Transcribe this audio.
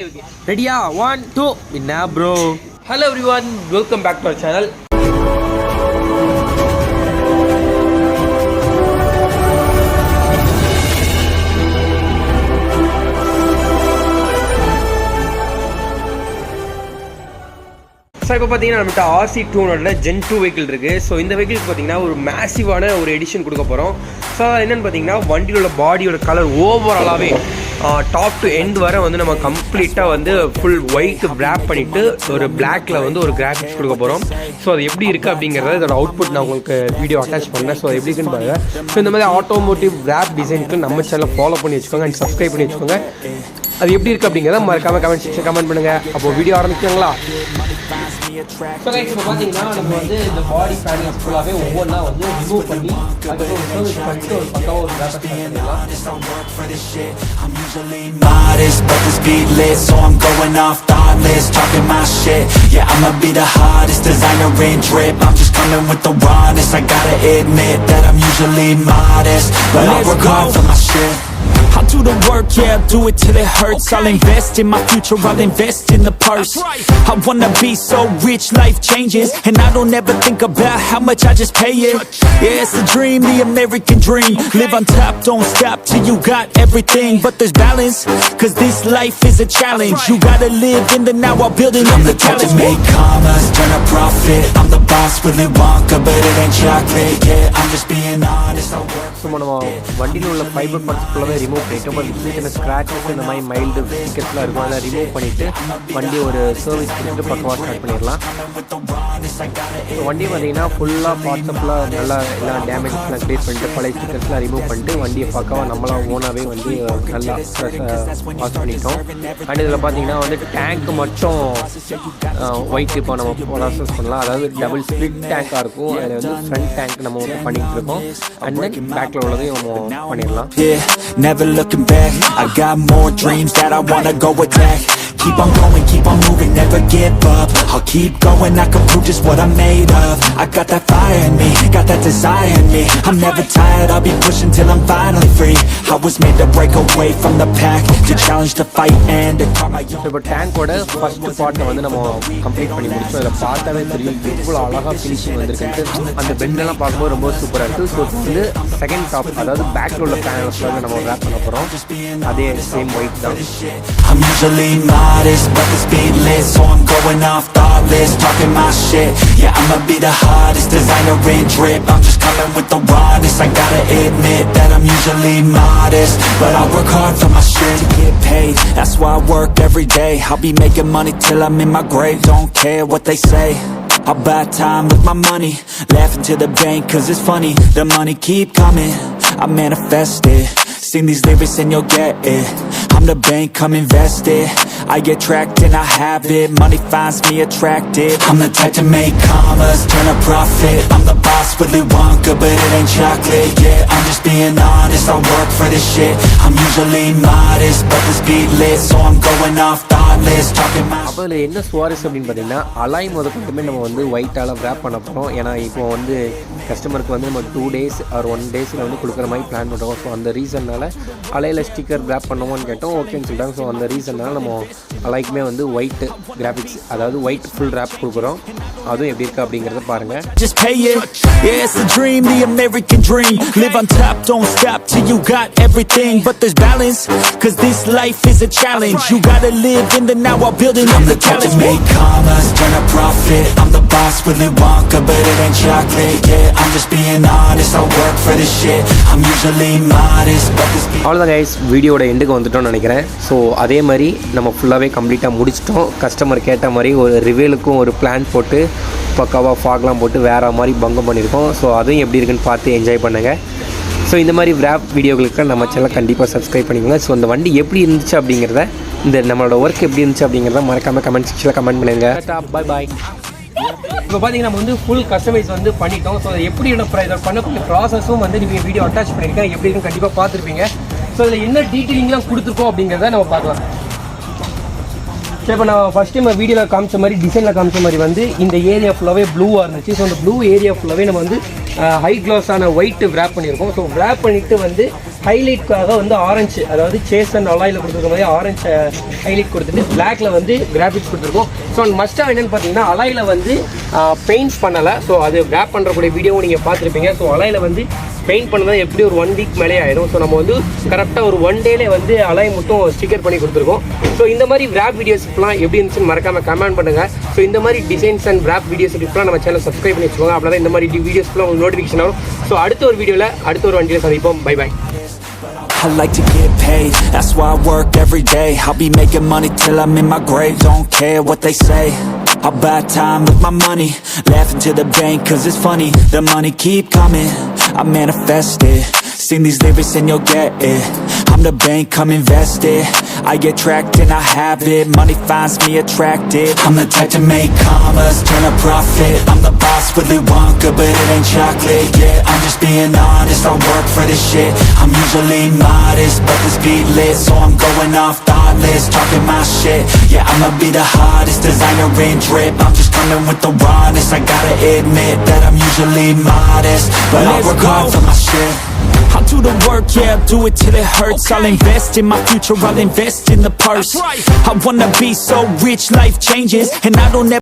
ரெடியா 1 2 என்ன bro. Hello everyone, welcome back to our channel. So இப்போ பார்த்தீங்கன்னா நம்மகிட்ட rc200 Gen 2 வெஹிக்கிள் இருக்குது. ஸோ இந்த வெஹிக்கிளுக்கு பார்த்தீங்கன்னா ஒரு மேசிவான ஒரு எடிஷன் கொடுக்க போகிறோம். ஸோ என்னென்னு பார்த்தீங்கன்னா வண்டியோட பாடியோட கலர் ஓவராலாகவே டாப் டு எண்ட் வரை வந்து நம்ம கம்ப்ளீட்டாக வந்து ஃபுல் ஒயிட் ரேப் பண்ணிவிட்டு ஒரு பிளாக்ல வந்து ஒரு கிராஃபிக்ஸ் கொடுக்க போகிறோம். ஸோ அது எப்படி இருக்குது அப்படிங்கிறத இதோட அவுட்புட் நான் உங்களுக்கு வீடியோ அட்டாச் பண்ணேன். ஸோ எப்படி இருக்குன்னு பாருங்க. ஸோ இந்த மாதிரி ஆட்டோமோட்டிவ் ரேப் டிசைனுக்கு நம்ம சேனலை ஃபாலோ பண்ணி வச்சுக்கோங்க அண்ட் சப்ஸ்கிரைப் பண்ணி வச்சுக்கோங்க. அது எப்படி இருக்குது அப்படிங்கிறத மறக்காம கமெண்ட் செக்ஷன் கமெண்ட் பண்ணுங்கள். அப்போது வீடியோ ஆரம்பிக்கலாங்களா? ஸோ கைஸ், இப்போ பார்த்தீங்கன்னா நம்ம வந்து இந்த பாடி பேனல்ஸ் ஃபுல்லாகவே ஒவ்வொன்றா வந்து ரிமூவ் பண்ணி அதுக்கப்புறம் சர்வீஸ் பண்ணிட்டு ஒரு பக்காவாக ஒரு ரேப்பர் பண்ணிடலாம். Modest, but the speed lit, so I'm going off thoughtless, talking my shit. Yeah, I'ma be the hottest designer in drip. I'm just coming with the rawness. I gotta admit that I'm usually modest, but I work hard for my shit. I'll do the work, yeah, I'll do it till it hurts. I'll invest in my future, I'll invest in the purse. I wanna be so rich, life changes, and I don't ever think about how much I just pay it. Yeah, it's a dream, the American dream. Live on top, don't stop till you got everything. But there's balance, cause this life is a challenge. You gotta live in the now while building up the challenge. I'm the type to make commas, turn a profit. I'm the boss, Willy Wonka, but it ain't chocolate. Yeah, I'm just being honest, I work. So நம்ம வண்டியில் உள்ள fibre parts ஃபுல்லாகவே remove பண்ணிவிட்டு அப்புறம் சின்ன சின்ன scratches இந்த மாதிரி மைல்டு ஸ்டிக்கர்ஸ்லாம் இருக்கும், அதெல்லாம் ரிமூவ் பண்ணிவிட்டு வண்டி ஒரு சர்வீஸ் பண்ணிட்டு பக்கவாக ஸ்டார்ட் பண்ணிடலாம். ஸோ வண்டி பார்த்தீங்கன்னா ஃபுல்லாக பார்ட்ஸை ஃபுல்லாக நல்லா எல்லாம் டேமேஜஸ்லாம் க்ளியர் பண்ணிட்டு பழைய ஸ்டிக்கர்ஸ்லாம் ரிமூவ் பண்ணிட்டு வண்டியை பக்கவாக நம்மளாம் ஓனாகவே வந்து நல்லா வாஷ் பண்ணிட்டோம். அண்ட் இதில் பார்த்தீங்கன்னா வந்து டேங்க் மட்டும் ஒயிட் இப்போ நம்ம ப்ராசஸ் பண்ணலாம். அதாவது டபுள் ஸ்ப்ளிட் டேங்காக இருக்கும். அதில் வந்து ஃப்ரண்ட் டேங்க் நம்ம வந்து பண்ணிகிட்டு இருக்கோம். அண்ட் தென் பேக்கில் உள்ளதையும் நம்ம பண்ணிடலாம். Never looking back, I got more dreams that I wanna go attack. Keep on going, keep on moving, never give up. I'll keep going, I can prove just what I'm made of. I got that fire in me, got that desire in me. I'm never tired, I'll be pushing till I'm finally free. I was made to break away from the pack, to challenge, to fight and to call my own. இப்போ டேங்கோட first பார்ட்டை வந்து நம்ம complete பண்ணி முடிச்சோம். அதில் பார்த்தாவே தெரியும் இவ்வளோ அழகாக ஃபினிஷிங் வந்திருக்கு. அந்த பெண்டெல்லாம் பார்க்கும்போது ரொம்ப சூப்பராக இருக்குது. ஸோ வந்து செகண்ட் டாப், அதாவது பேக்கில் உள்ள பேனல்ஸில் நம்ம ரேப் பண்ண போகிறோம். அதே சேம் ஒயிட் தான். I'm usually modest, but the speed lit, so I'm going off thoughtless, talking my shit. Yeah, I'ma be the hottest designer in drip. I'm just coming with the rawness. I gotta admit that I'm usually modest, but I work hard for my shit to get paid. That's why I work every day. I'll be making money till I'm in my grave. Don't care what they say. I'll buy time with my money, laughing to the bank cause it's funny. The money keep coming, I manifest it. Sing these lyrics and you'll get it. I'm the bank, come invest it. I get tracked and I have it. Money finds me attractive. I'm the type to make commas, turn a profit. I'm the boss, Willy Wonka, but it ain't chocolate. Yeah, I'm just being honest, I work for this shit. I'm usually modest, but the speed lit, so I'm going off thoughtless, talking my. அப்போ இதில் என்ன சுவாரஸ்யம் அப்படின்னு பார்த்தீங்கன்னா alloy முதற்கொண்டுமே நம்ம வந்து ஒயிட்டால் rape பண்ண போகிறோம். ஏன்னா இப்போ வந்து கஸ்டமருக்கு வந்து நம்ம 2 days ஆர் 1 daysல வந்து கொடுக்குற மாதிரி பிளான் பண்ணுறோம். ஸோ அந்த ரீசன்னால் அலையில் ஸ்டிக்கர் ரேப் பண்ணுவோன்னு கேட்டோம், ஓகேன்னு சொல்லிட்டாங்க. ஸோ அந்த ரீசன்னால் நம்ம அலைக்குமே வந்து ஒயிட் கிராஃபிக்ஸ், அதாவது ஒயிட் ஃபுல் ரேப் கொடுக்குறோம். அதுவும் எப்படி இருக்குது அப்படிங்கிறத பாருங்கள். Just pay it, yeah, it's a dream, the American dream. Live on top, don't stop till you got everything. But there's balance, cause this life is a challenge. You gotta live in the now while building up the challenge. I'm the type to make commas, turn a profit. I'm the boss, Willy Wonka, but it ain't chocolate. Yeah, I'm just being honest, I work for this shit. I'm usually modest, but this. அவ்வளோதான் guys, வீடியோட எண்டுக்கு வந்துட்டோம்னு நினைக்கிறேன். So அதே மாதிரி நம்ம ஃபுல்லாகவே கம்ப்ளீட்டாக முடிச்சிட்டோம். கஸ்டமர் கேட்ட மாதிரி ஒரு ரிவேலுக்கும் ஒரு பிளான் போட்டு பக்காவாக ஃபாக்லாம் போட்டு வேறு மாதிரி பங்கம் பண்ணியிருக்கோம். ஸோ அதுவும் எப்படி இருக்குன்னு பார்த்து என்ஜாய் பண்ணுங்கள். ஸோ இந்த மாதிரி ரேப் வீடியோகளுக்கு நம்ம சேனல் கண்டிப்பாக சப்ஸ்கிரைப் பண்ணிக்கோங்க. ஸோ அந்த வண்டி எப்படி இருந்துச்சு அப்படிங்கிறத, இந்த நம்மளோட ஒர்க் எப்படி இருந்துச்சு அப்படிங்கிறத மறக்காமல் கமெண்ட் செக்ஷனில் கமெண்ட் பண்ணுங்க. பாய் பாய். இப்போ பார்த்தீங்கன்னா நம்ம வந்து ஃபுல் கஸ்டமைஸ் வந்து பண்ணிட்டோம். ஸோ எப்படி இதை பண்ணக்கூடிய ப்ராசஸும் வந்து நீங்கள் வீடியோ அட்டாச் பண்ணியிருக்கேன். எப்படி இருக்குன்னு கண்டிப்பாக பார்த்துருப்பீங்க. ஸோ இதில் என்ன டீட்டெயிலிங்லாம் கொடுத்துருக்கோம் அப்படிங்கிறத நம்ம பார்க்கலாம். ஸோ இப்போ நான் ஃபஸ்ட் டைம் வீடியோவில் காமிச்ச மாதிரி டிசைனில் காமிச்ச மாதிரி வந்து இந்த ஏரியா ஃபுல்லாகவே ப்ளூவாக இருந்துச்சு. ஸோ அந்த ப்ளூ ஏரியா ஃபுல்லாகவே நம்ம வந்து ஹை க்ளாஸான ஒயிட் ரேப் பண்ணியிருக்கோம். ஸோ ரேப் பண்ணிவிட்டு வந்து ஹைலைட்காக வந்து ஆரஞ்சு, அதாவது சேஸ் அண்ட் அலாயில் கொடுத்துருக்க மாதிரி ஆரஞ்சு ஹைலைட் கொடுத்துட்டு பிளாக்ல வந்து கிராஃபிக்ஸ் கொடுத்துருக்கோம். ஸோ மஸ்ட்டாக என்னென்னு பார்த்தீங்கன்னா அலாயில் வந்து பெயிண்ட்ஸ் பண்ணலை. ஸோ அது ரேப் பண்ணுறக்கூடிய வீடியோவும் நீங்கள் பார்த்துருப்பீங்க. ஸோ அலாயில் வந்து பெயிண்ட் பண்ணதான் எப்படி ஒரு 1 வீக் மேலே ஆயிடும். ஸோ நம்ம வந்து கரெக்டாக ஒரு 1 டேலே வந்து அலாய் மட்டும் ஸ்டிக்கர் பண்ணி கொடுத்துருக்கோம். ஸோ இந்த மாதிரி ரேப் வீடியோஸ்லாம் எப்படி இருந்துச்சுன்னு மறக்காம கமெண்ட் பண்ணுங்கள். ஸோ இந்த மாதிரி டிசைன்ஸ் அண்ட் ரேப் வீடியோஸ்க்குலாம் நம்ம சேனல் சப்ஸ்கிரைப் பண்ணி வச்சுக்கோங்க. அப்படின்னா இந்த மாதிரி வீடியோஸ்க்குலாம் உங்களுக்கு நோட்டிஃபிகேஷன் வரும். ஸோ அடுத்த ஒரு வீடியோவில் அடுத்த ஒரு வண்டியில் சந்திப்போம். Bye bye. I like to get paid, that's why I work every day. I'll be making money till I'm in my grave. Don't care what they say, I'll buy time with my money. Laughing to the bank cause it's funny. The money keep coming, I manifest it. Sing these lyrics and you'll get it. I'm the bank, come invest it. I get tracked and I have it. Money finds me attractive. I'm the type to make commas, turn a profit. I'm the boss, Willy Wonka, but it ain't chocolate. Yeah, I'm just being honest, I work for this shit. I'm usually modest, but this beat lit, so I'm going off thoughtless, talking my shit. Yeah, I'ma be the hottest designer in drip. I'm just coming with the rawness. I gotta admit that I'm usually modest, but I'll work hard for my shit. I'll do the work, yeah, I'll do it till it hurts. I'll invest in my future, I'll invest in the purse. I wanna be so rich, life changes, and I don't ever